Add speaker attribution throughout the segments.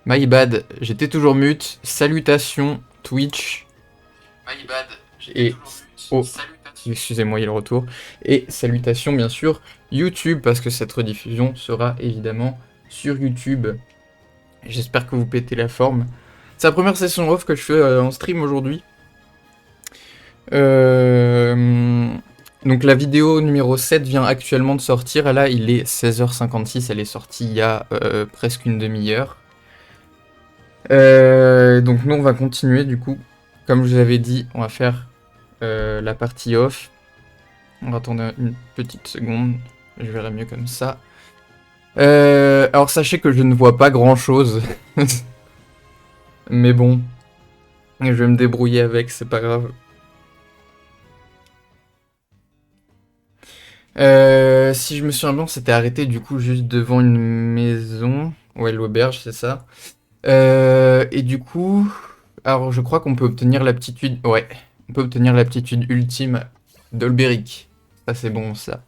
Speaker 1: My bad, j'étais toujours mute. Salutations Twitch. My bad, j'étais toujours mute. Oh, salutations. Excusez-moi, il y a le retour. Et salutations bien sûr YouTube, parce que cette rediffusion sera évidemment sur YouTube. J'espère que vous pétez la forme. C'est la première session off que je fais en stream aujourd'hui. Donc la vidéo numéro 7 vient actuellement de sortir. Là, il est 16h56. Elle est sortie il y a presque une demi-heure. Donc nous on va continuer du coup. Comme je vous avais dit, on va faire la partie off. On va attendre une petite seconde. Je verrai mieux comme ça. Alors sachez que je ne vois pas grand chose. Mais bon, je vais me débrouiller avec, c'est pas grave. Si je me souviens bien, on s'était arrêté du coup juste devant une maison. Ouais, l'auberge, c'est ça. Et du coup, alors je crois qu'on peut obtenir l'aptitude. Ouais, on peut obtenir l'aptitude ultime d'Olberic. Ça c'est bon ça.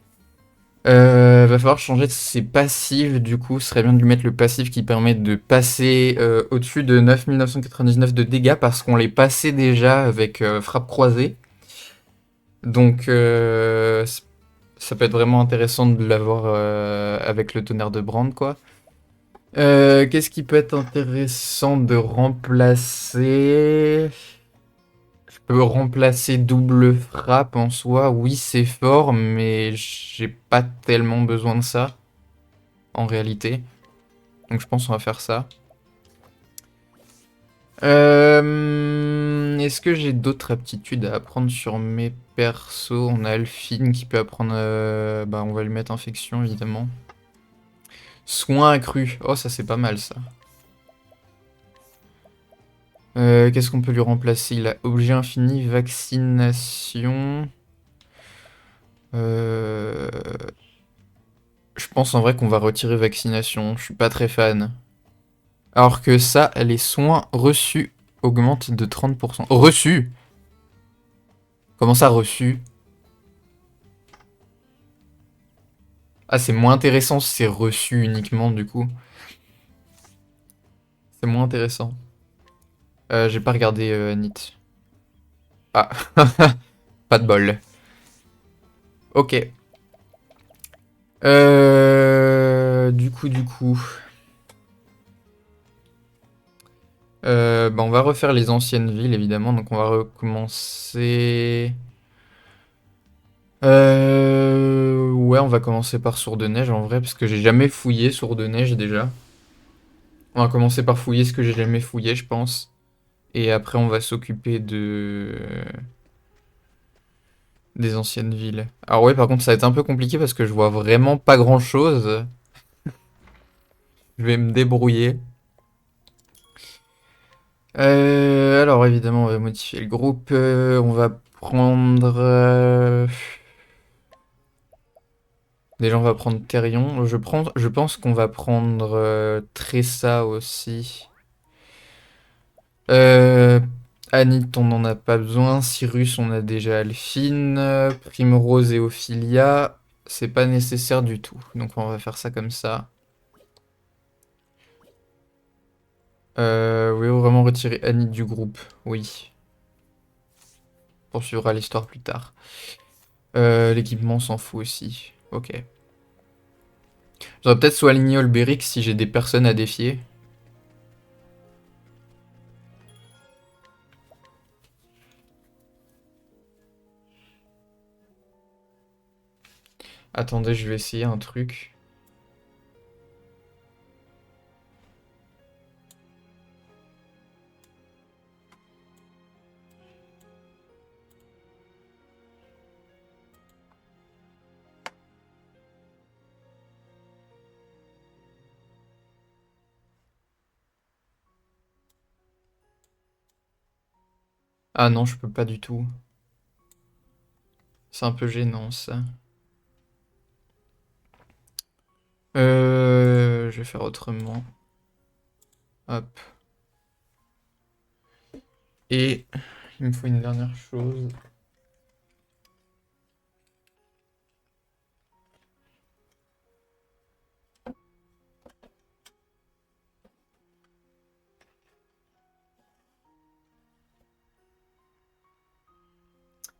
Speaker 1: Va falloir changer de ses passifs du coup. Ce serait bien de lui mettre le passif qui permet de passer au-dessus de 9999 de dégâts parce qu'on les passait déjà avec frappe croisée. Donc ça peut être vraiment intéressant de l'avoir avec le tonnerre de Brand quoi. Qu'est-ce qui peut être intéressant de remplacer? Je peux remplacer double frappe en soi. Oui, c'est fort, mais j'ai pas tellement besoin de ça en réalité. Donc je pense qu'on va faire ça. Est-ce que j'ai d'autres aptitudes à apprendre sur mes persos? On a Alphine qui peut apprendre. Bah, on va lui mettre infection évidemment. Soin accru. Oh, ça c'est pas mal ça. Qu'est-ce qu'on peut lui remplacer? Il a objet infini, vaccination. Euh, Je pense en vrai qu'on va retirer vaccination. Je suis pas très fan. Alors que ça, les soins reçus augmentent de 30%. Reçus? Comment ça, reçus? Ah, c'est moins intéressant si c'est reçu uniquement, du coup. C'est moins intéressant. J'ai pas regardé Anit. Ah, pas de bol. Ok. Du coup. Bah, on va refaire les anciennes villes, évidemment. Donc, on va recommencer. Ouais, on va commencer par Sourd de Neige en vrai, parce que j'ai jamais fouillé Sourd de Neige déjà. On va commencer par fouiller ce que j'ai jamais fouillé, je pense. Et après, on va s'occuper de des anciennes villes. Alors ouais, par contre, ça va être un peu compliqué parce que je vois vraiment pas grand-chose. Je vais me débrouiller. Alors évidemment, on va modifier le groupe. On va prendre... Déjà, on va prendre Therion. Je pense qu'on va prendre Tressa aussi. Euh, Anit, on n'en a pas besoin. Cyrus, on a déjà Alphine. Primrose et Ophilia, c'est pas nécessaire du tout. Donc on va faire ça comme ça. Oui, on va vraiment retirer Anit du groupe. Oui. On poursuivra l'histoire plus tard. L'équipement, on s'en fout aussi. Ok. J'aurais peut-être soit aligné Olberic si j'ai des personnes à défier. Attendez, je vais essayer un truc. Ah non, je peux pas du tout. C'est un peu gênant ça. Je vais faire autrement. Hop. Et il me faut une dernière chose.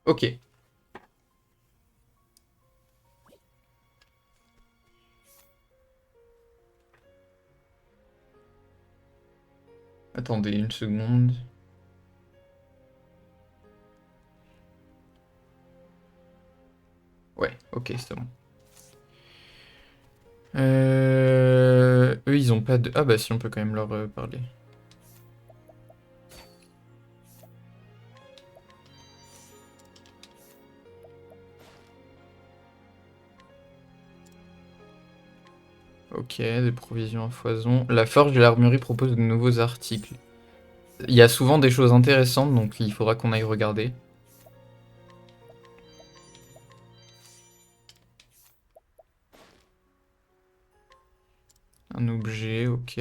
Speaker 1: Ok. Attendez une seconde. Ouais, ok, c'est bon. Eux, ils ont pas de... Ah bah si, on peut quand même leur parler. Ok, des provisions à foison. La forge et l'armurerie proposent de nouveaux articles. Il y a souvent des choses intéressantes, donc il faudra qu'on aille regarder. Un objet, ok.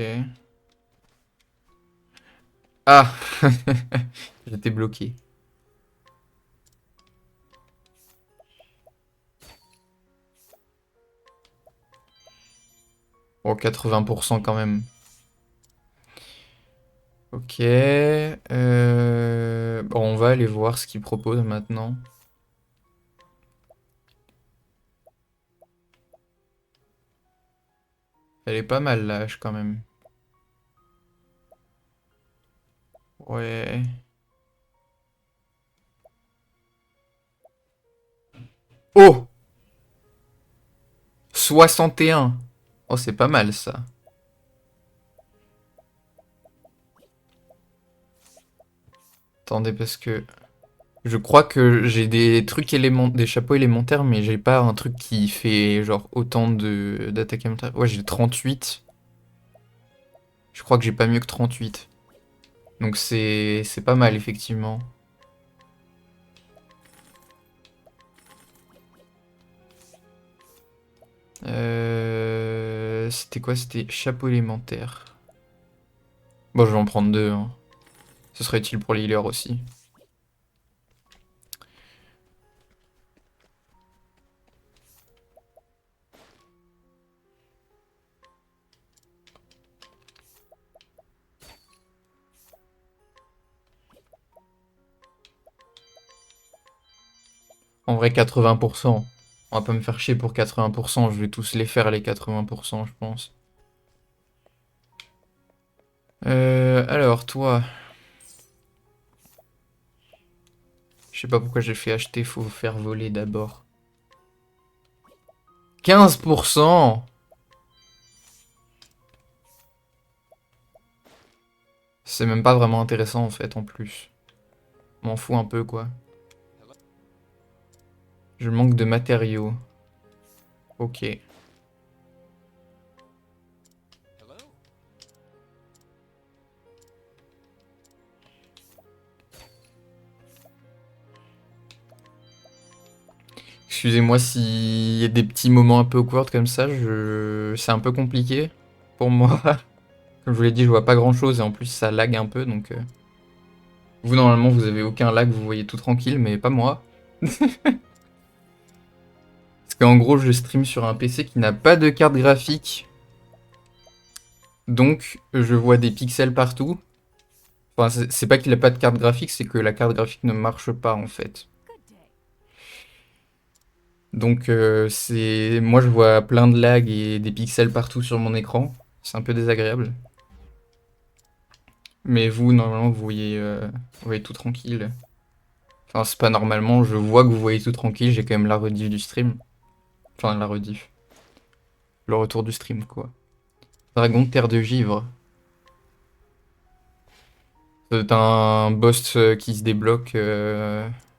Speaker 1: Ah j'étais bloqué. Oh, 80% quand même. Ok. Bon, on va aller voir ce qu'ils proposent maintenant. Elle est pas mal, l'âge, quand même. Ouais. Oh 61. Oh, c'est pas mal, ça. Attendez, parce que... Je crois que j'ai des trucs des chapeaux élémentaires, mais j'ai pas un truc qui fait genre autant de d'attaque élémentaire. Ouais, j'ai 38. Je crois que j'ai pas mieux que 38. Donc c'est pas mal, effectivement. C'était quoi? C'était chapeau élémentaire. Bon, je vais en prendre deux, hein. Ce serait utile pour les healers aussi. En vrai, 80%. On va pas me faire chier pour 80%. Je vais tous les faire, les 80%, je pense. Alors, toi... Je sais pas pourquoi j'ai fait acheter, faut faire voler d'abord. 15%. C'est même pas vraiment intéressant en fait en plus. M'en fous un peu quoi. Je manque de matériaux. Ok. Excusez-moi s'il y a des petits moments un peu awkward comme ça, c'est un peu compliqué pour moi. Comme je vous l'ai dit, je vois pas grand chose et en plus ça lag un peu donc... Vous normalement vous avez aucun lag, vous voyez tout tranquille, mais pas moi. Parce qu'en gros je stream sur un PC qui n'a pas de carte graphique. Donc je vois des pixels partout. Enfin c'est pas qu'il a pas de carte graphique, c'est que la carte graphique ne marche pas en fait. Donc moi je vois plein de lag et des pixels partout sur mon écran. C'est un peu désagréable. Mais vous, normalement, vous voyez tout tranquille. Enfin, c'est pas normalement, je vois que vous voyez tout tranquille, j'ai quand même la rediff du stream. Enfin, la rediff. Le retour du stream, quoi. Dragon de terre de givre. C'est un boss qui se débloque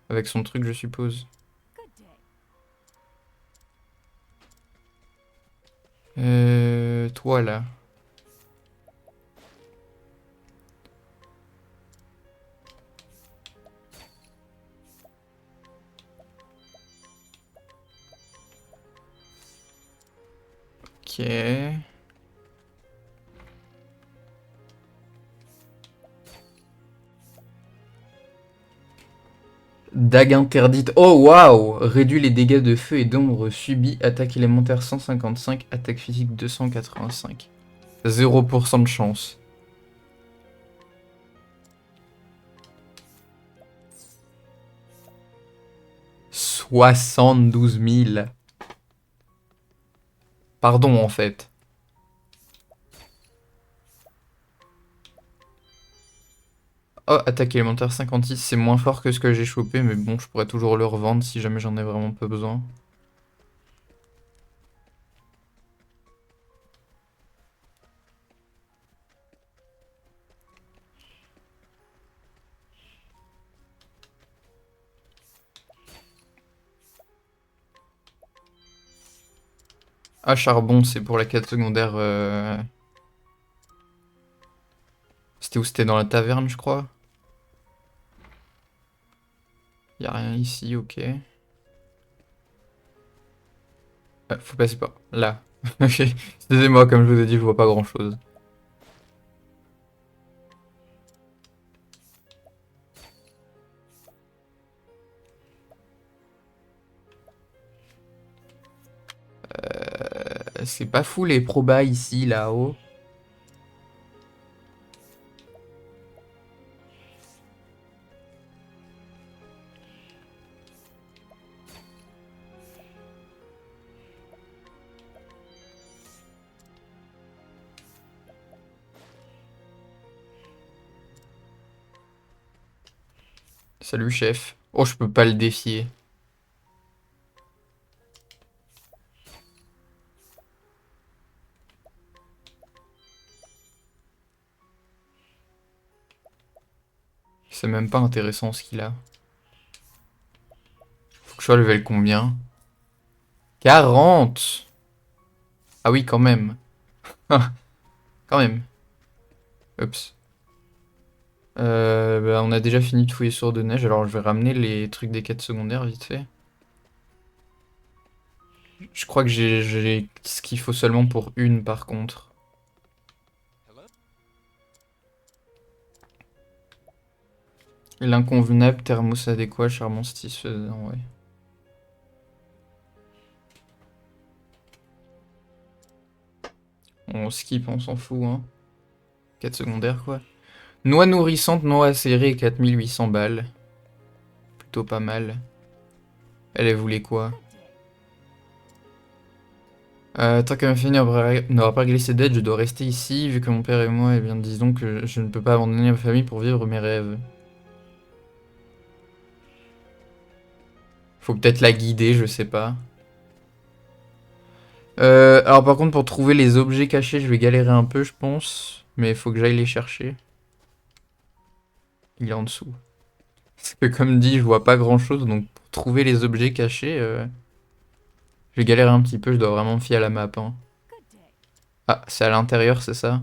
Speaker 1: avec son truc, je suppose. Toi, là. Ok. Dague interdite. Oh waouh! Réduit les dégâts de feu et d'ombre subis. Attaque élémentaire 155. Attaque physique 285. 0% de chance. 72 000. Pardon, en fait. Oh, attaque élémentaire 56, c'est moins fort que ce que j'ai chopé, mais bon, je pourrais toujours le revendre si jamais j'en ai vraiment pas besoin. Ah, charbon, c'est pour la quête secondaire. C'était où? C'était dans la taverne, je crois. Y a rien ici, ok. Faut passer par là. Ok. Excusez-moi, comme je vous ai dit, je vois pas grand-chose. C'est pas fou les probas ici, là-haut. Salut, chef. Oh, je peux pas le défier. C'est même pas intéressant ce qu'il a. Faut que je sois level combien? 40. Ah oui, quand même. Quand même. Oups. Bah, on a déjà fini de fouiller sur de neige, alors je vais ramener les trucs des quêtes secondaires vite fait. Je crois que j'ai ce qu'il faut seulement pour une par contre. L'inconvenable, thermos adéquat, charbon satisfaisant, ouais. On skip, on s'en fout, hein. Quête secondaire, quoi. Noix nourrissante, noix acérée, 4800 balles. Plutôt pas mal. Elle voulait quoi? Tant que ma famille n'aura pas réglé ses dettes, je dois rester ici, vu que mon père et moi, eh bien, disons que je ne peux pas abandonner ma famille pour vivre mes rêves. Faut peut-être la guider, je sais pas. Alors par contre, pour trouver les objets cachés, je vais galérer un peu, je pense. Mais il faut que j'aille les chercher. Il est en dessous. Parce que comme dit, je vois pas grand-chose, donc pour trouver les objets cachés, je vais galérer un petit peu, je dois vraiment me fier à la map, hein. Ah, c'est à l'intérieur, c'est ça?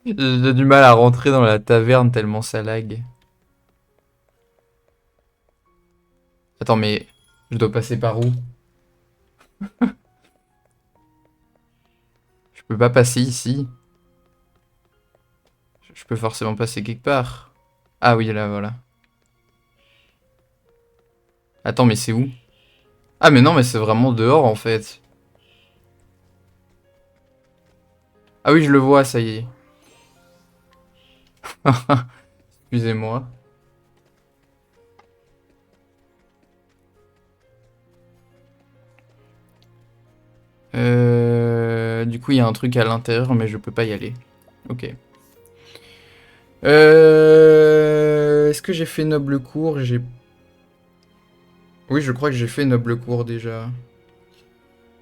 Speaker 1: J'ai du mal à rentrer dans la taverne tellement ça lag. Attends, mais je dois passer par où? Je peux pas passer ici. Je peux forcément passer quelque part. Ah oui, là, voilà. Attends, mais c'est où? Ah mais non, mais c'est vraiment dehors en fait. Ah oui, je le vois, ça y est. Excusez-moi. Du coup, il y a un truc à l'intérieur, mais je peux pas y aller. Ok. Est-ce que j'ai fait Noble Cours? Oui, je crois que j'ai fait Noble Cours déjà.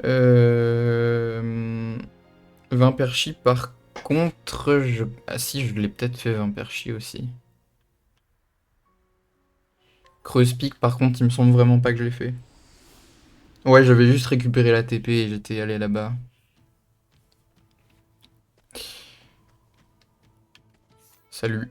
Speaker 1: 20 perchis, par contre, Ah si, je l'ai peut-être fait 20 perchis aussi. Creuse Peak, par contre, il me semble vraiment pas que je l'ai fait. Ouais, j'avais juste récupéré la TP et j'étais allé là-bas. Salut.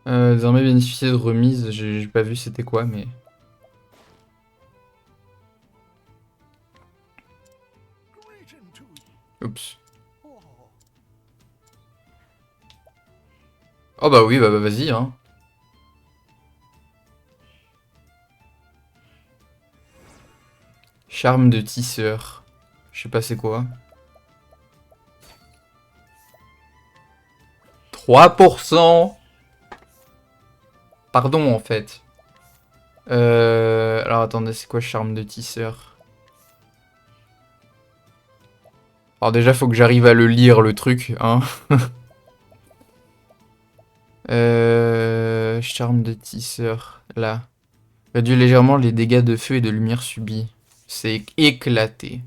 Speaker 1: Désormais bénéficier de remise, j'ai pas vu c'était quoi, mais... Oups. Oh bah oui, bah vas-y, hein. Charme de tisseur. Je sais pas c'est quoi. 3%. Pardon en fait. Alors attendez, c'est quoi charme de tisseur? Alors déjà, faut que j'arrive à le lire, le truc, hein. Charme de tisseur, là. Réduit légèrement les dégâts de feu et de lumière subis. C'est éclaté.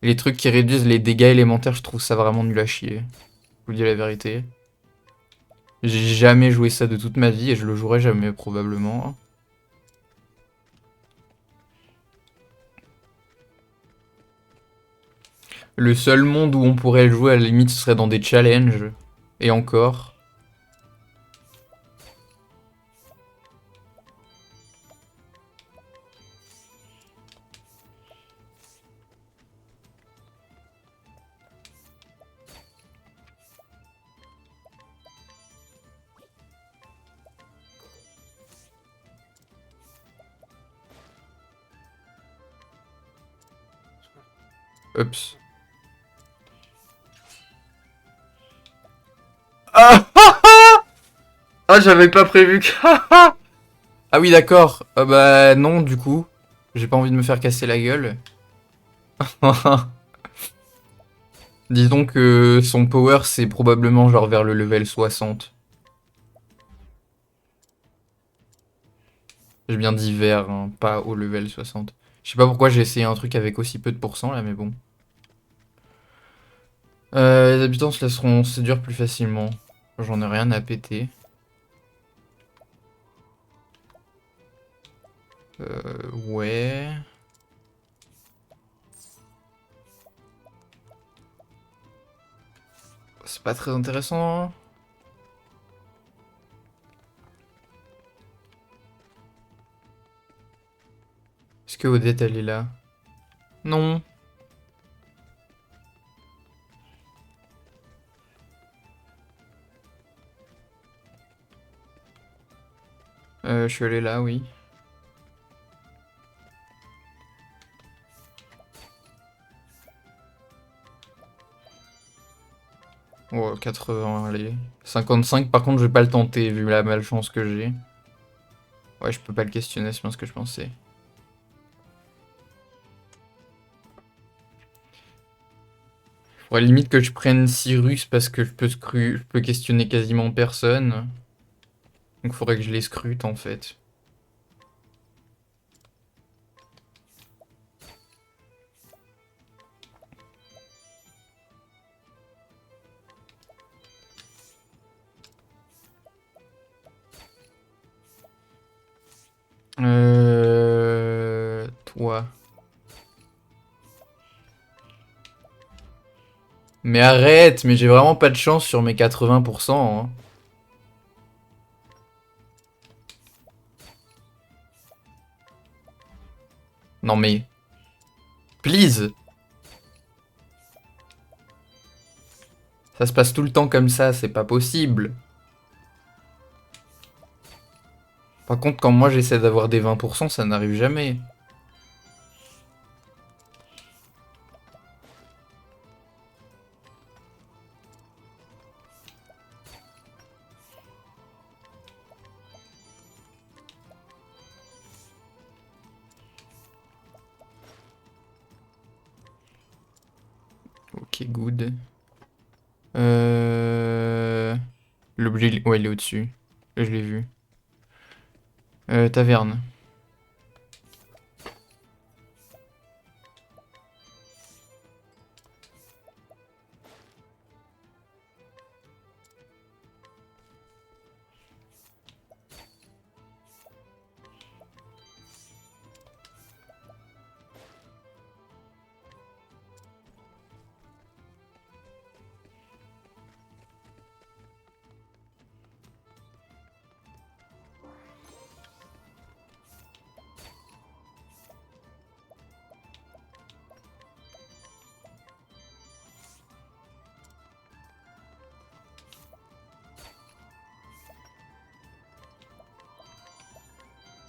Speaker 1: Les trucs qui réduisent les dégâts élémentaires, je trouve ça vraiment nul à chier. Je vous dis la vérité. J'ai jamais joué ça de toute ma vie et je le jouerai jamais, probablement. Le seul monde où on pourrait le jouer, à la limite, ce serait dans des challenges. Et encore. Oups. Ah, ah j'avais pas prévu que... Ah oui, d'accord. Bah non, du coup. J'ai pas envie de me faire casser la gueule. Disons que son power, c'est probablement genre vers le level 60. J'ai bien dit vers, hein, pas au level 60. Je sais pas pourquoi j'ai essayé un truc avec aussi peu de pourcents là, mais bon. Les habitants se laisseront séduire plus facilement. J'en ai rien à péter. Ouais. C'est pas très intéressant, hein. Est-ce que Odette, elle est là? Non. Je suis allé là, oui. Oh, 80, allez. 55, par contre, je vais pas le tenter, vu la malchance que j'ai. Ouais, je peux pas le questionner, c'est bien ce que je pensais. Faudrait limite que je prenne Cyrus parce que je peux questionner quasiment personne. Donc faudrait que je les scrute en fait. Toi. Mais arrête, mais j'ai vraiment pas de chance sur mes 80%, hein. Non mais... Please! Ça se passe tout le temps comme ça, c'est pas possible. Par contre, quand moi j'essaie d'avoir des 20%, ça n'arrive jamais. Ok, good. L'objet, ouais, il est au-dessus. Je l'ai vu. Taverne.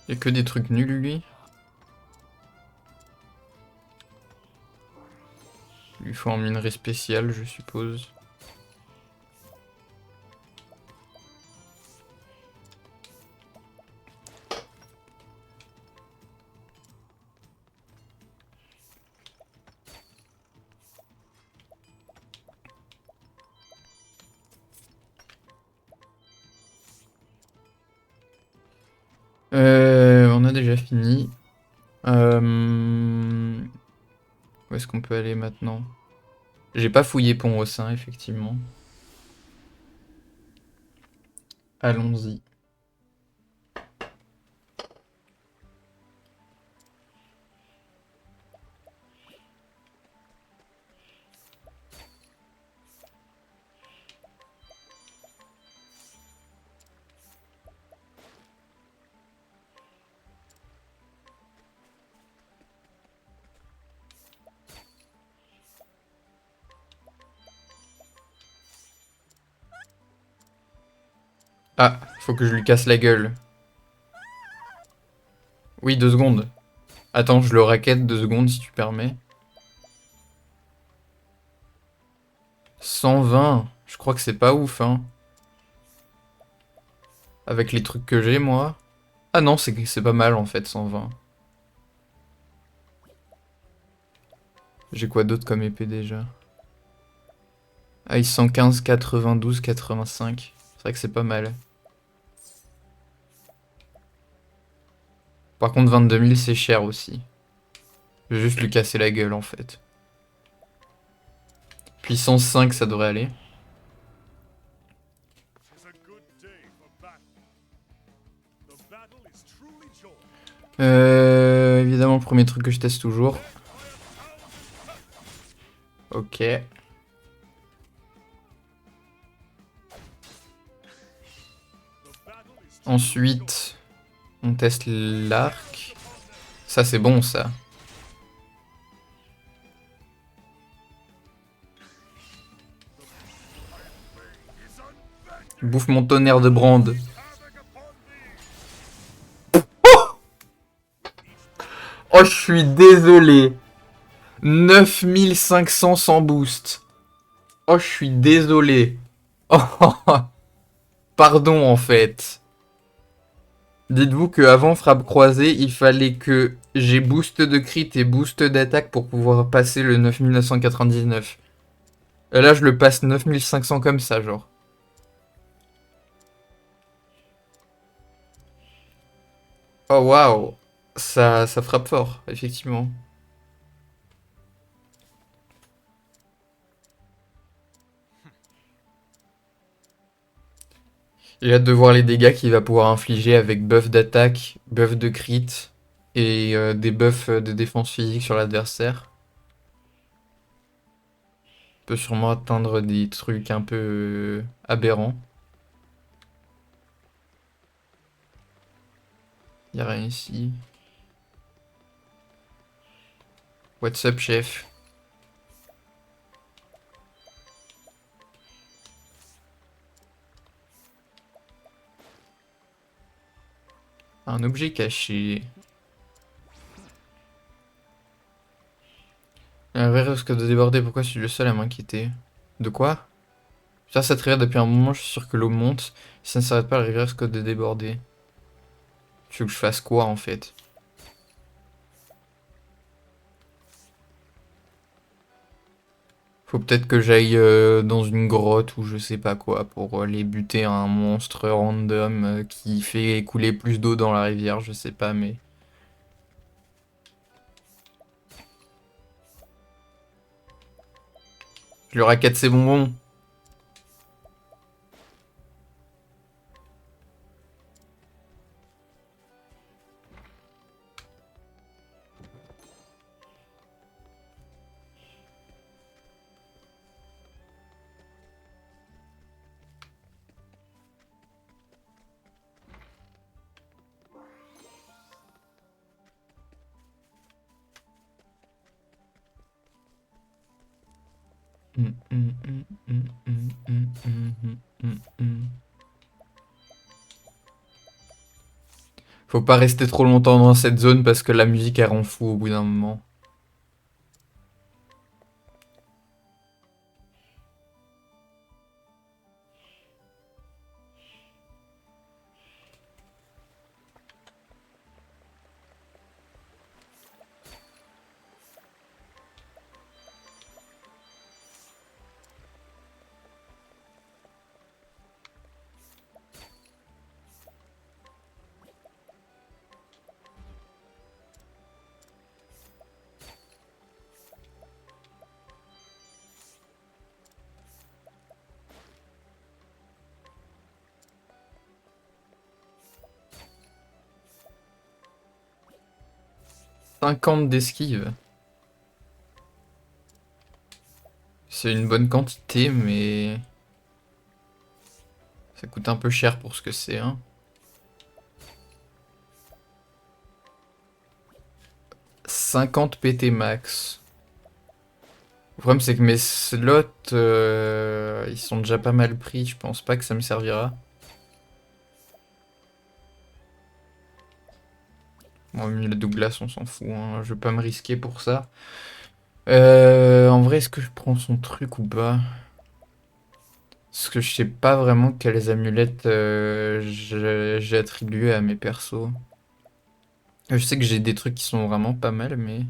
Speaker 1: Il y a que des trucs nuls, lui. Il faut un minerai spécial, je suppose. On a déjà fini. Où est-ce qu'on peut aller maintenant? J'ai pas fouillé Pont au sein, effectivement. Allons-y. Ah, faut que je lui casse la gueule. Oui, 2 secondes. Attends, je le raquette 2 secondes si tu permets. 120. Je crois que c'est pas ouf, hein. Avec les trucs que j'ai, moi. Ah non, c'est pas mal en fait, 120. J'ai quoi d'autre comme épée déjà? Ah, ils 115, 92, 85. C'est vrai que c'est pas mal. Par contre, 22 000, c'est cher aussi. Je vais juste lui casser la gueule en fait. Puissance 5, ça devrait aller. Évidemment, le premier truc que je teste toujours. Ok. Ensuite, on teste l'arc. Ça, c'est bon, ça. Bouffe mon tonnerre de brande. Oh, je suis désolé. 9500 sans boost. Oh, je suis désolé. Oh, pardon, en fait. Dites-vous qu'avant frappe croisée, il fallait que j'ai boost de crit et boost d'attaque pour pouvoir passer le 9999. Et là, je le passe 9500 comme ça, genre. Oh, waouh. Ça frappe fort, effectivement. J'ai hâte de voir les dégâts qu'il va pouvoir infliger avec buff d'attaque, buff de crit et des buffs de défense physique sur l'adversaire. Peut sûrement atteindre des trucs un peu aberrants. Y'a rien ici. What's up, chef? Un objet caché. Un verre risque de déborder, pourquoi je suis le seul à m'inquiéter? De quoi? Ça, cette rivière depuis un moment, je suis sûr que l'eau monte. Si ça ne s'arrête pas, la rivière risque de déborder. Tu veux que je fasse quoi en fait? Faut peut-être que j'aille dans une grotte ou je sais pas quoi pour aller buter un monstre random qui fait couler plus d'eau dans la rivière, je sais pas mais... Je lui raquette ses bonbons. Faut pas rester trop longtemps dans cette zone parce que la musique elle rend fou au bout d'un moment. 50 d'esquive. C'est une bonne quantité, mais ça coûte un peu cher pour ce que c'est, hein. 50 PT max. Le problème, c'est que mes slots, ils sont déjà pas mal pris. Je pense pas que ça me servira. Bon, la Douglas, on s'en fout, hein. Je vais pas me risquer pour ça. En vrai, est-ce que je prends son truc ou pas? Parce que je sais pas vraiment quelles amulettes j'ai attribué à mes persos. Je sais que j'ai des trucs qui sont vraiment pas mal, mais...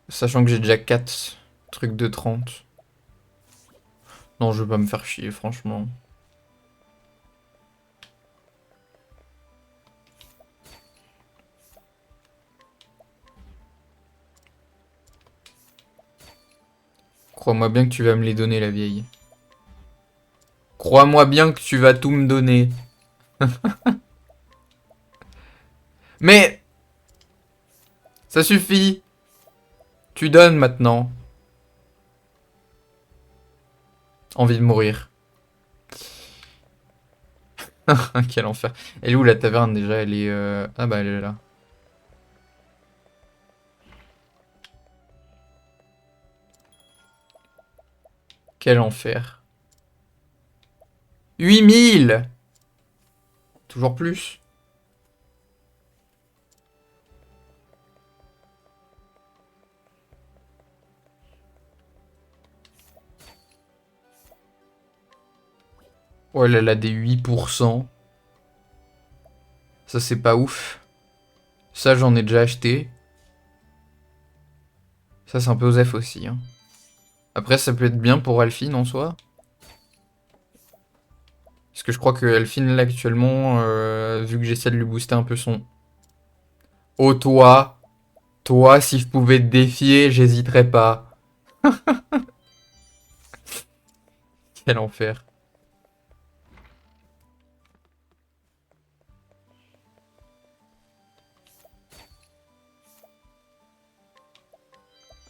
Speaker 1: Sachant que j'ai déjà 4 trucs de 30. Non, je veux pas me faire chier, franchement. Crois-moi bien que tu vas me les donner, la vieille. Crois-moi bien que tu vas tout me donner. Mais ça suffit. Tu donnes maintenant. Envie de mourir. Quel enfer. Elle est où la taverne déjà? Elle est... Ah bah elle est là. Quel enfer. 8000. Toujours plus. Oh là là, des 8%. Ça c'est pas ouf. Ça j'en ai déjà acheté. Ça c'est un peu osef aussi, hein. Après ça peut être bien pour Alphine en soi. Parce que je crois que Alphine là actuellement, vu que j'essaie de lui booster un peu son... Oh toi si je pouvais te défier, j'hésiterais pas. Quel enfer.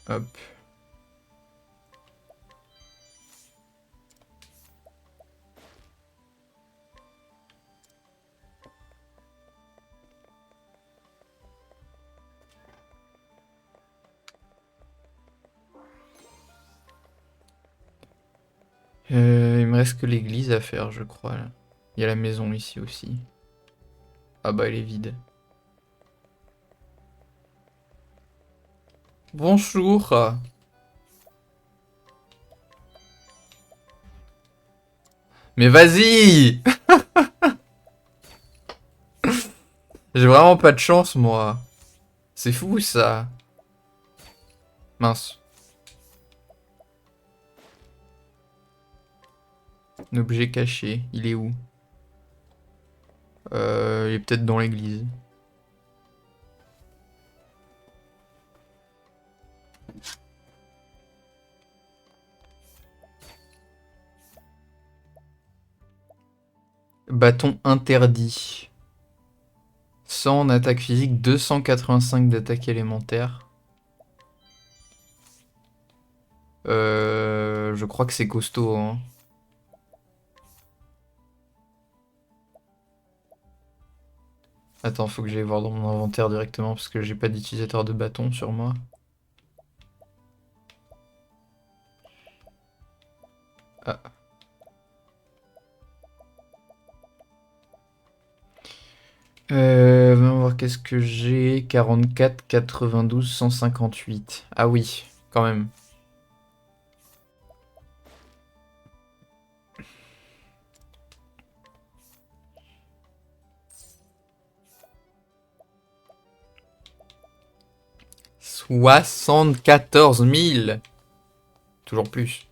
Speaker 1: Hop. Il me reste que l'église à faire, je crois. Là. Il y a la maison ici aussi. Ah bah elle est vide. Bonjour. Mais vas-y. J'ai vraiment pas de chance, moi. C'est fou, ça. Mince. Un objet caché. Il est où? Il est peut-être dans l'église. Bâton interdit. 100 en attaque physique, 285 d'attaque élémentaire. Je crois que c'est costaud, hein. Attends, faut que j'aille voir dans mon inventaire directement parce que j'ai pas d'utilisateur de bâton sur moi. Ah. Voyons voir qu'est-ce que j'ai. 44, 92, 158. Ah oui, quand même. « 74 000 !» Toujours plus.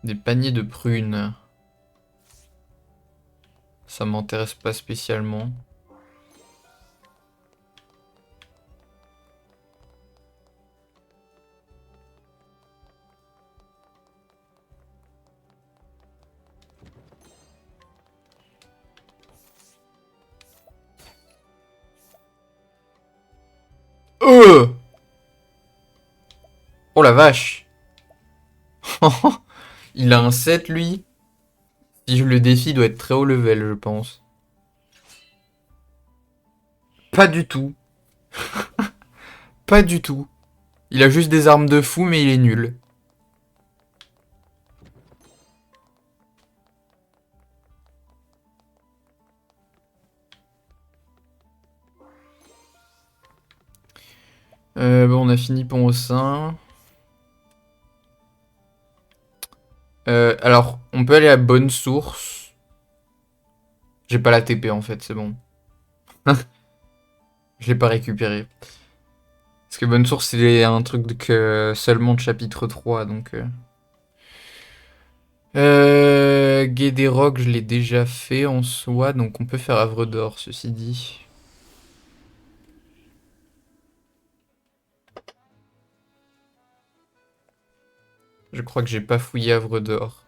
Speaker 1: Des paniers de prunes. Ça m'intéresse pas spécialement. Oh la vache. Il a un 7 lui. Si je le défie, il doit être très haut level, je pense. Pas du tout. Pas du tout. Il a juste des armes de fou, mais il est nul. Bon, on a fini Pont au sein. Alors, on peut aller à Bonne Source. J'ai pas la TP en fait, c'est bon. Je l'ai pas récupéré. Parce que Bonne Source, c'est un truc seulement de chapitre 3, donc... Guédéroc, je l'ai déjà fait en soi, donc on peut faire Havre d'Or, ceci dit. Je crois que j'ai pas fouillé Havre d'Or.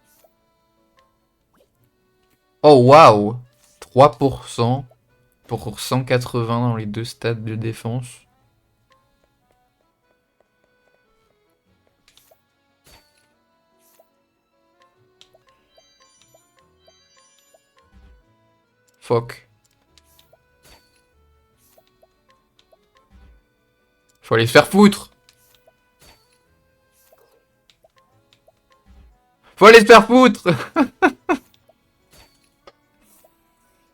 Speaker 1: Oh waouh! 3% pour 180 dans les deux stades de défense. Fuck. Faut aller se faire foutre! Faut aller se faire foutre!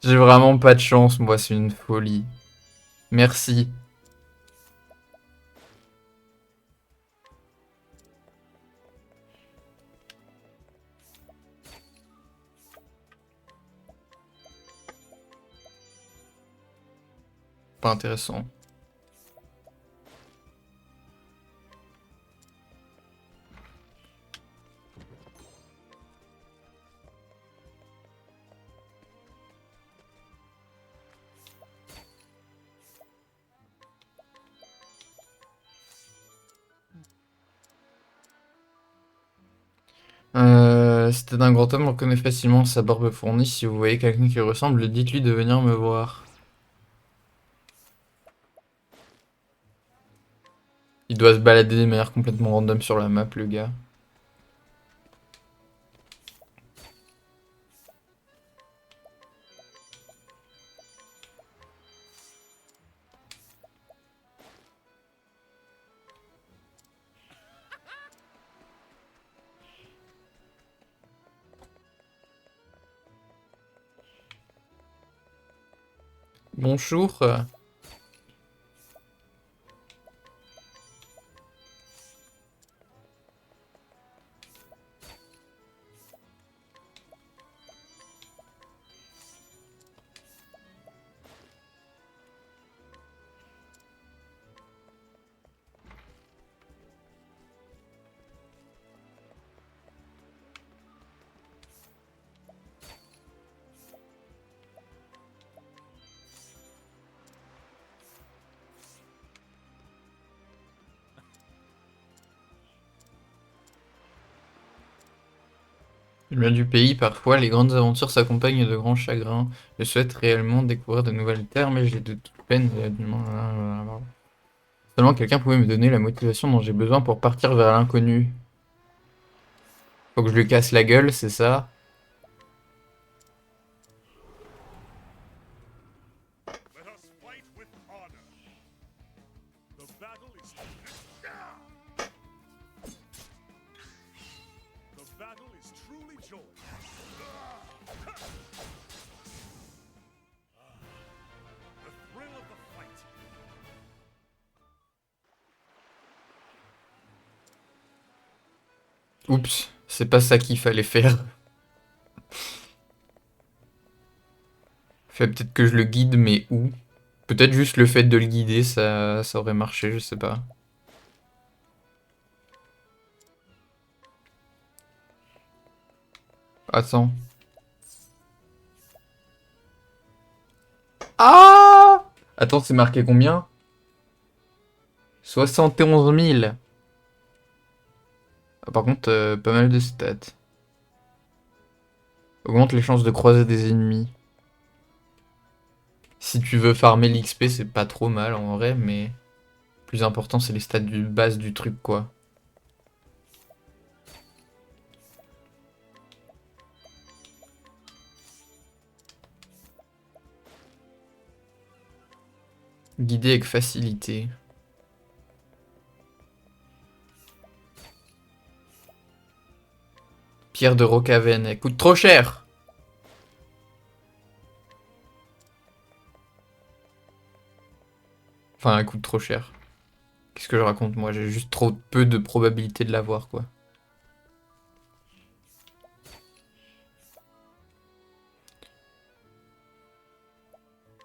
Speaker 1: J'ai vraiment pas de chance, moi, c'est une folie. Merci. Pas intéressant. C'était un grand homme, on reconnaît facilement sa barbe fournie. Si vous voyez quelqu'un qui lui ressemble, dites-lui de venir me voir. Il doit se balader de manière complètement random sur la map, le gars. Bonjour. Loin du pays, parfois, les grandes aventures s'accompagnent de grands chagrins. Je souhaite réellement découvrir de nouvelles terres, mais j'ai de toute peine. Seulement quelqu'un pouvait me donner la motivation dont j'ai besoin pour partir vers l'inconnu. Faut que je lui casse la gueule, c'est ça? Oups, c'est pas ça qu'il fallait faire. Fait peut-être que je le guide, mais où? Peut-être juste le fait de le guider, ça aurait marché, je sais pas. Attends. Ah! Attends, c'est marqué combien? 71 000. Ah, par contre, pas mal de stats. Augmente les chances de croiser des ennemis. Si tu veux farmer l'XP, c'est pas trop mal en vrai, mais... Plus important, c'est les stats du base du truc, quoi. Guider avec facilité. Pierre de Rocaven, elle coûte trop cher. Enfin, elle coûte trop cher. Qu'est-ce que je raconte, moi? J'ai juste trop peu de probabilité de l'avoir, quoi.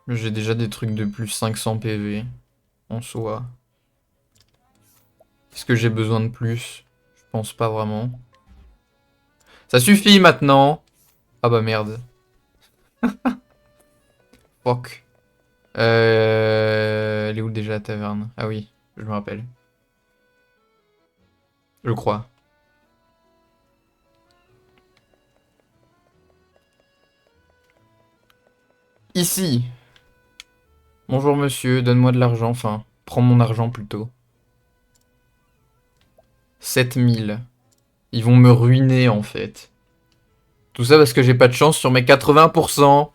Speaker 1: J'ai déjà des trucs de plus 500 PV, en soi. Est-ce que j'ai besoin de plus? Je pense pas vraiment. Ça suffit maintenant! Ah bah merde. Fuck. Elle est où déjà la taverne? Ah oui, je me rappelle. Je crois. Ici. Bonjour monsieur, donne-moi de l'argent. Enfin, prends mon argent plutôt. 7000. Ils vont me ruiner en fait. Tout ça parce que j'ai pas de chance sur mes 80%.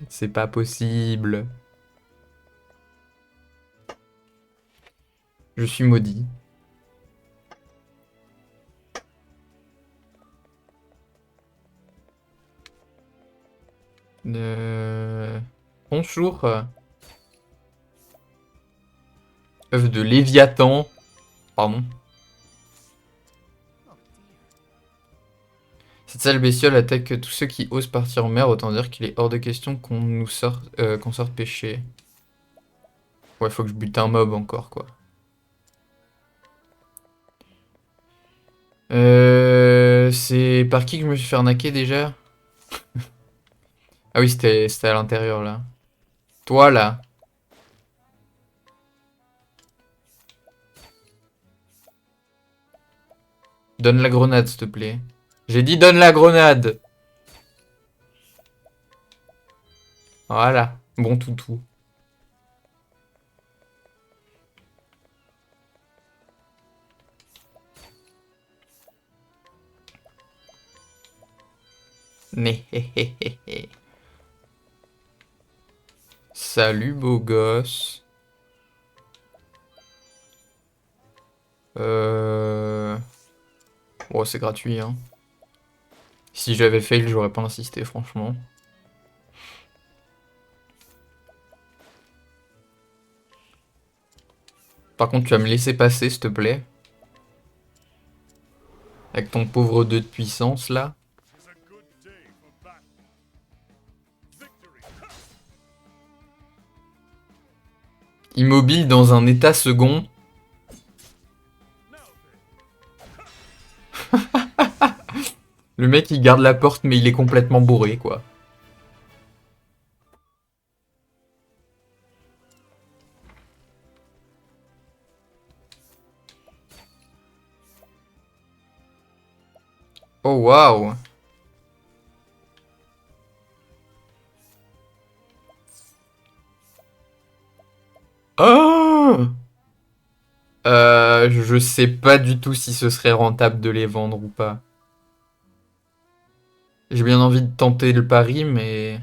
Speaker 1: C'est pas possible. Je suis maudit. Bonjour. Œuf de Léviathan. Pardon. Cette sale bestiole attaque tous ceux qui osent partir en mer, autant dire qu'il est hors de question qu'on sorte pêcher. Ouais, faut que je bute un mob encore, quoi. C'est par qui que je me suis fait arnaquer déjà? Ah oui, c'était à l'intérieur, là. Toi, là. Donne la grenade, s'il te plaît. J'ai dit donne la grenade. Voilà. Bon toutou. Mais hé hé hé hé. Salut, beau gosse. Bon, c'est gratuit, hein. Si j'avais fail, j'aurais pas insisté, franchement. Par contre, tu vas me laisser passer, s'il te plaît. Avec ton pauvre 2 de puissance, là. Immobile dans un état second. Le mec, il garde la porte, mais il est complètement bourré, quoi. Oh, waouh. Oh, je sais pas du tout si ce serait rentable de les vendre ou pas. J'ai bien envie de tenter le pari, mais...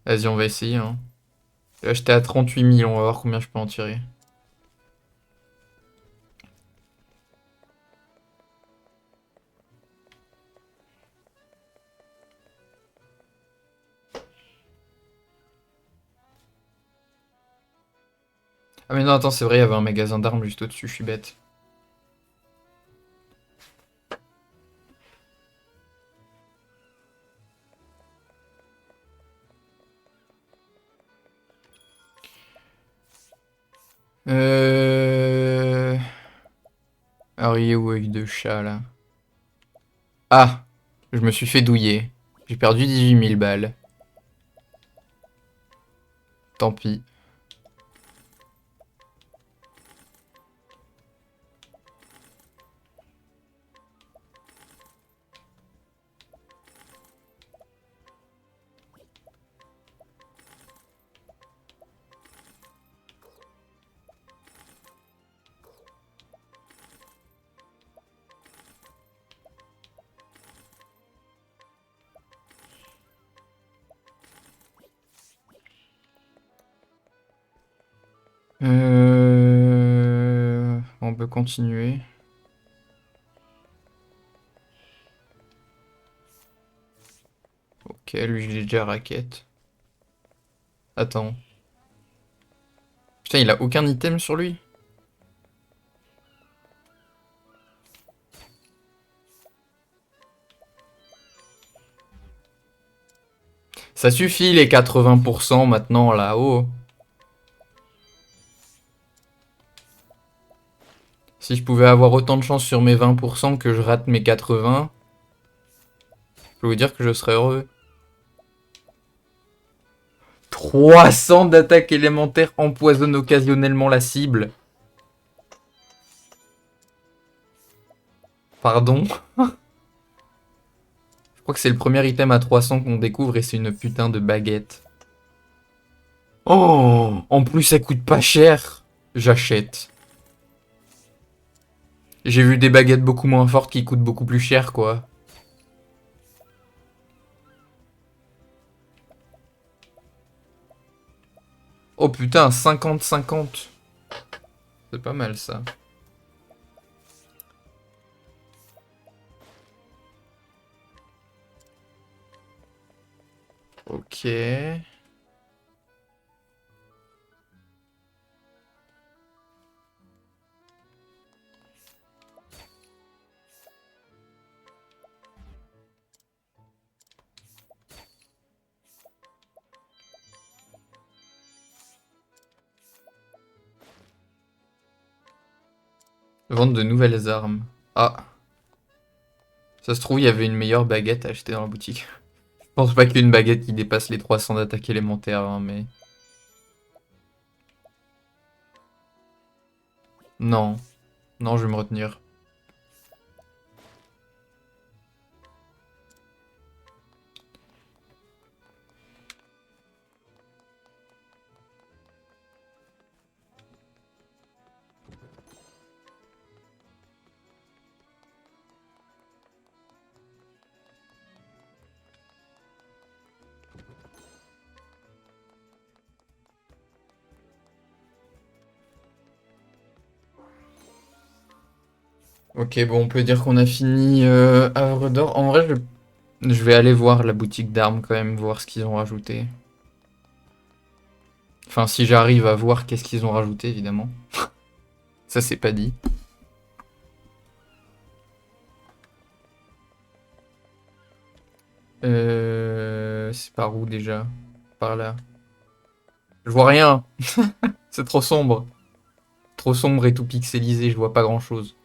Speaker 1: Vas-y, on va essayer, hein. Là, j'étais à 38 000, on va voir combien je peux en tirer. Ah mais non, attends, c'est vrai, il y avait un magasin d'armes juste au-dessus, je suis bête. Euh... Alors, il est où avec deux chats, là? Ah! Je me suis fait douiller. J'ai perdu 18 000 balles. Tant pis. On peut continuer. Ok, lui, je l'ai déjà raquette. Attends. Putain, il a aucun item sur lui? Ça suffit les 80% maintenant là-haut. Si je pouvais avoir autant de chance sur mes 20% que je rate mes 80, je peux vous dire que je serais heureux. 300 d'attaque élémentaire empoisonne occasionnellement la cible. Pardon? Je crois que c'est le premier item à 300 qu'on découvre et c'est une putain de baguette. Oh! En plus, ça coûte pas cher. J'achète. J'ai vu des baguettes beaucoup moins fortes qui coûtent beaucoup plus cher, quoi. Oh putain, 50-50. C'est pas mal, ça. Ok. Vendre de nouvelles armes. Ah. Ça se trouve, il y avait une meilleure baguette à acheter dans la boutique. Je pense pas qu'il y ait une baguette qui dépasse les 300 d'attaque élémentaire, hein, mais... Non. Non, je vais me retenir. Ok, bon, on peut dire qu'on a fini Havre d'Or. En vrai, je vais aller voir la boutique d'armes quand même, voir ce qu'ils ont rajouté. Enfin, si j'arrive à voir qu'est-ce qu'ils ont rajouté, évidemment. Ça, c'est pas dit. C'est par où déjà? Par là. Je vois rien. C'est trop sombre. Trop sombre et tout pixelisé, je vois pas grand-chose.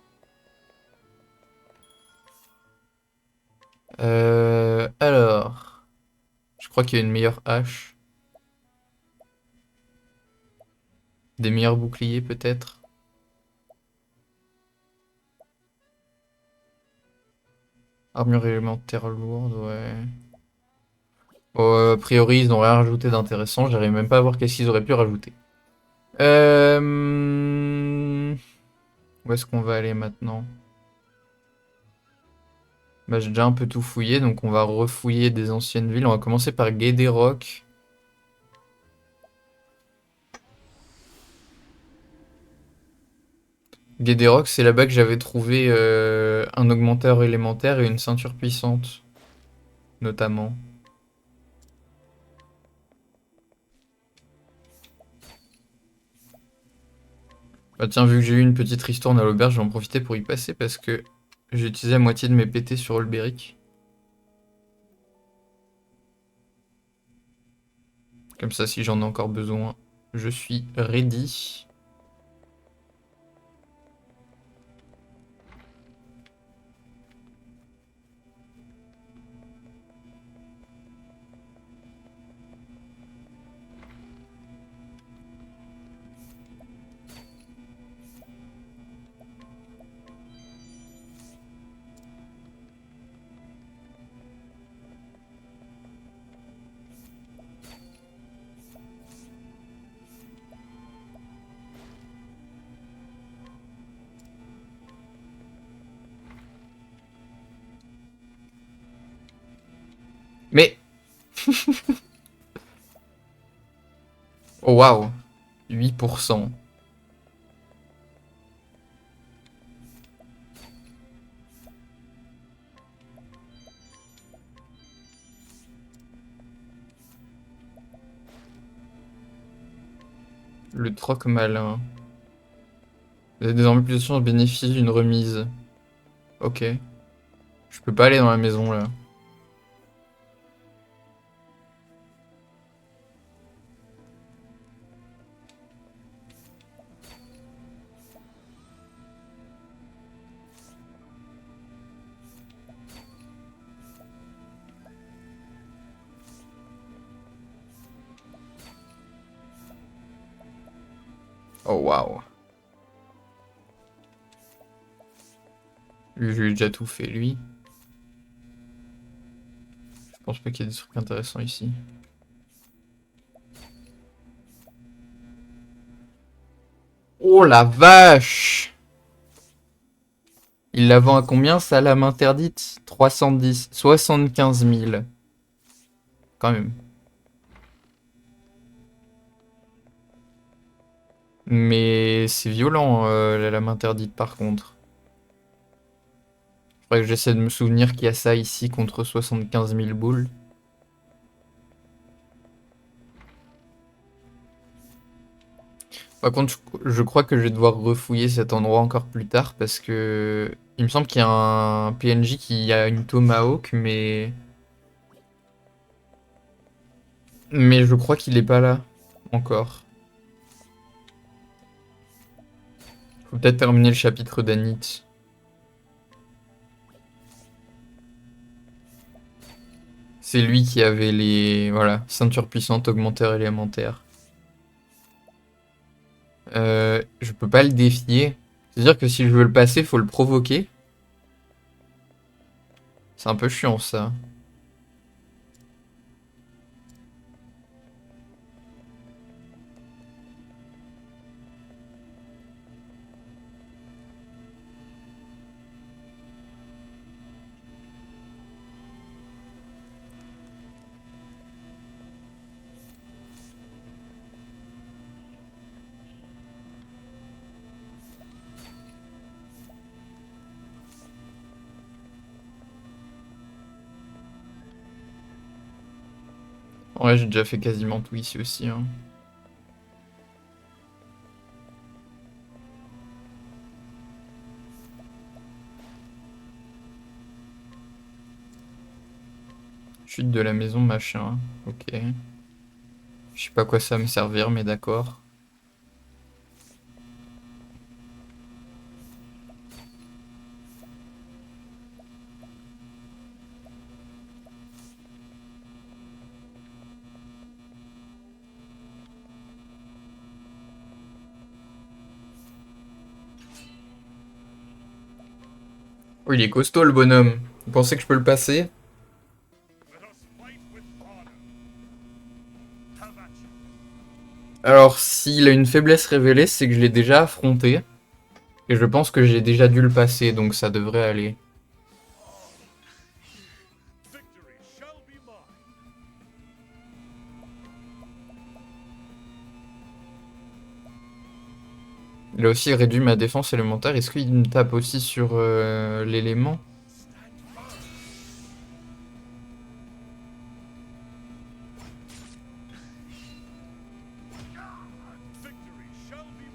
Speaker 1: Alors... Je crois qu'il y a une meilleure hache. Des meilleurs boucliers, peut-être. Armure élémentaire lourde, ouais. A priori, ils n'ont rien rajouté d'intéressant. J'arrive même pas à voir qu'est-ce qu'ils auraient pu rajouter. Où est-ce qu'on va aller maintenant? Bah, j'ai déjà un peu tout fouillé, donc on va refouiller des anciennes villes. On va commencer par Guédéroc. Guédéroc, c'est là-bas que j'avais trouvé un augmenteur élémentaire et une ceinture puissante, notamment. Bah tiens, vu que j'ai eu une petite ristourne à l'auberge, je vais en profiter pour y passer parce que j'ai utilisé la moitié de mes PT sur Olberic. Comme ça, si j'en ai encore besoin, je suis ready. Mais... Oh waouh, 8%. Le troc malin. Vous avez désormais plus de chances de bénéficier d'une remise. Ok. Je peux pas aller dans la maison là. Oh waouh. Lui, je lui ai déjà tout fait, lui. Je pense pas qu'il y ait des trucs intéressants ici. Oh la vache! Il la vend à combien, sa lame interdite? 310. 75 000. Quand même. Mais c'est violent, la lame interdite, par contre. Faudrait que j'essaie de me souvenir qu'il y a ça ici contre 75 000 boules. Par contre, je crois que je vais devoir refouiller cet endroit encore plus tard parce que il me semble qu'il y a un PNJ qui a une tomahawk, mais je crois qu'il est pas là encore. Faut peut-être terminer le chapitre d'Anit. C'est lui qui avait les voilà ceintures puissantes augmentaires élémentaires. Je peux pas le défier. C'est-à-dire que si je veux le passer, faut le provoquer. C'est un peu chiant ça. Ouais, j'ai déjà fait quasiment tout ici aussi, hein. Chute de la maison, machin. Ok. Je sais pas à quoi ça va me servir, mais d'accord. Oh, il est costaud le bonhomme. Vous pensez que je peux le passer? Alors, s'il a une faiblesse révélée, c'est que je l'ai déjà affronté. Et je pense que j'ai déjà dû le passer, donc ça devrait aller. Il a aussi réduit ma défense élémentaire. Est-ce qu'il me tape aussi sur l'élément?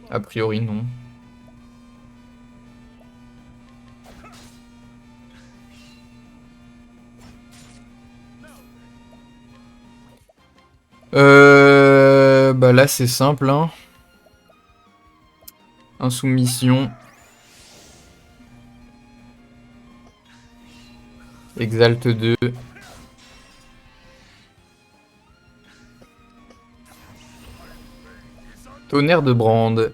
Speaker 1: A priori, non. Bah là, c'est simple, hein. Insoumission. Exalte 2. Tonnerre de Brande.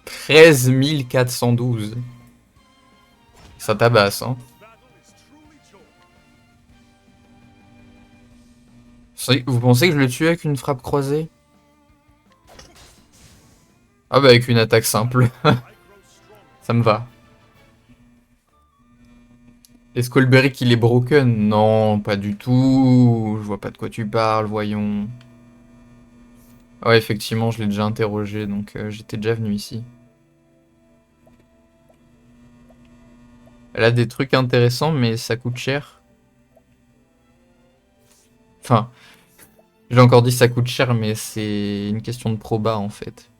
Speaker 1: 13 412. Ça tabasse, hein. Vous pensez que je le tue avec une frappe croisée? Ah bah avec une attaque simple. Ça me va. Est-ce qu'Olberic il est broken? Non, pas du tout. Je vois pas de quoi tu parles, voyons. Ouais, effectivement, je l'ai déjà interrogé, donc j'étais déjà venu ici. Elle a des trucs intéressants, mais ça coûte cher. Enfin, J'ai encore dit ça coûte cher, mais c'est une question de proba en fait.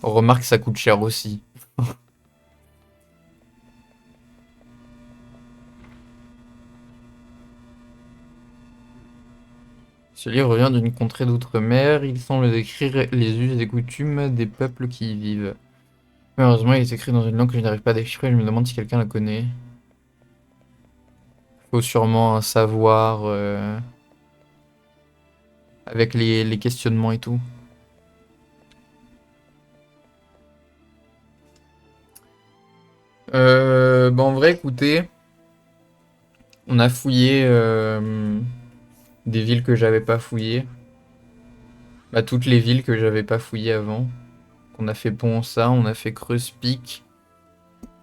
Speaker 1: Remarque, ça coûte cher aussi. Ce livre vient d'une contrée d'outre-mer. Il semble décrire les us et coutumes des peuples qui y vivent. Malheureusement, il est écrit dans une langue que je n'arrive pas à déchiffrer. Je me demande si quelqu'un la connaît. Faut sûrement un savoir avec les questionnements et tout. Bah en vrai, écoutez, on a fouillé des villes que j'avais pas fouillées. Bah, toutes les villes que j'avais pas fouillées avant. On a fait Pont-ça, on a fait Creuse-Pique.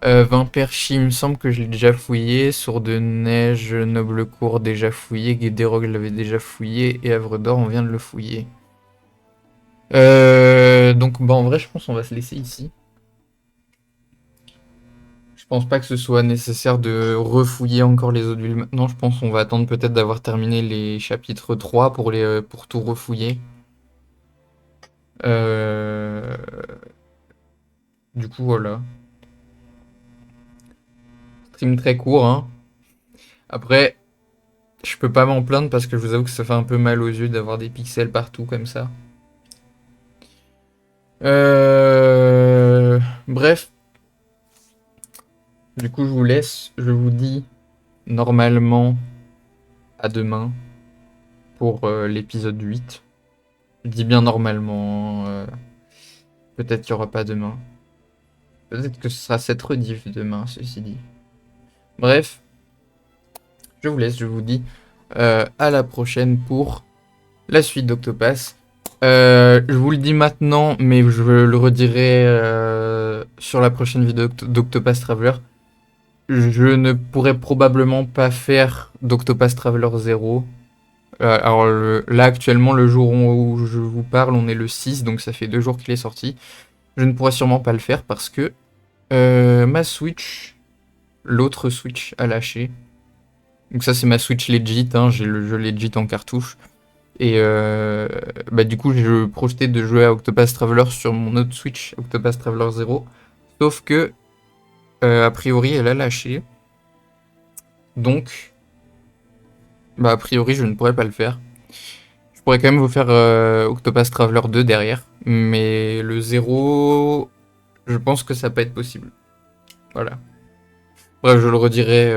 Speaker 1: Vimperchi, il me semble que je l'ai déjà fouillé. Sourde-Neige, Noblecourt, déjà fouillé. Guédérogue, je l'avais déjà fouillé. Et Havre d'Or, on vient de le fouiller. Donc, bah, en vrai, je pense qu'on va se laisser ici. Je pense pas que ce soit nécessaire de refouiller encore les autres villes maintenant. Je pense qu'on va attendre peut-être d'avoir terminé les chapitres 3 pour tout refouiller. Euh, Du coup, voilà. Stream très court, hein. Après, je peux pas m'en plaindre parce que je vous avoue que ça fait un peu mal aux yeux d'avoir des pixels partout comme ça. Bref, du coup, je vous laisse. Je vous dis normalement à demain pour l'épisode 8. Je dis bien normalement. Peut-être qu'il n'y aura pas demain. Peut-être que ce sera cette rediff demain, ceci dit. Bref, je vous laisse. Je vous dis à la prochaine pour la suite d'Octopass. Je vous le dis maintenant, mais je le redirai sur la prochaine vidéo d'Octopass Traveler. Je ne pourrais probablement pas faire d'Octopass Traveler 0. Alors là actuellement, le jour où je vous parle, on est le 6, donc ça fait 2 jours qu'il est sorti. Je ne pourrais sûrement pas le faire parce que ma Switch, l'autre Switch a lâché. Donc ça c'est ma Switch legit, hein, j'ai le jeu legit en cartouche. Et bah, du coup, je projetais de jouer à Octopass Traveler sur mon autre Switch, Octopass Traveler 0. Sauf que, a priori, elle a lâché. Donc, bah, a priori, je ne pourrais pas le faire. Je pourrais quand même vous faire Octopass Traveler 2 derrière. Mais le 0, je pense que ça peut être possible. Voilà. Bref, je le redirai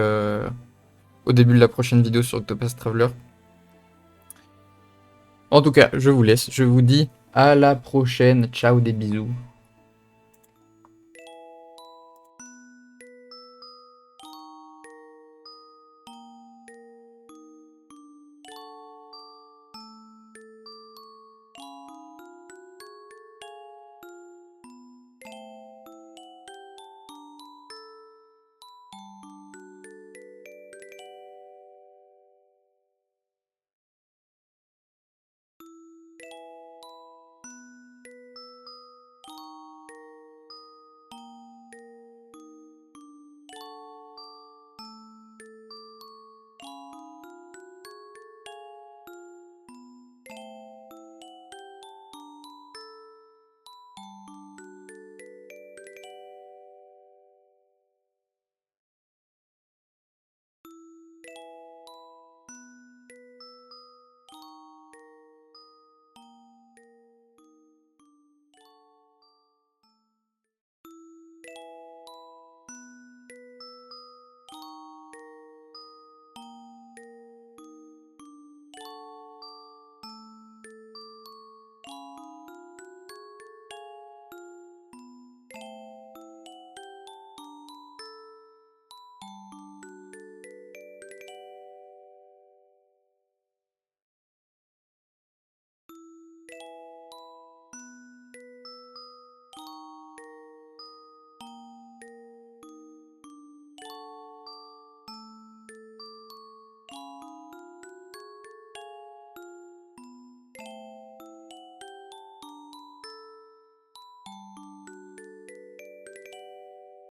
Speaker 1: au début de la prochaine vidéo sur Octopass Traveler. En tout cas, je vous laisse. Je vous dis à la prochaine. Ciao, des bisous.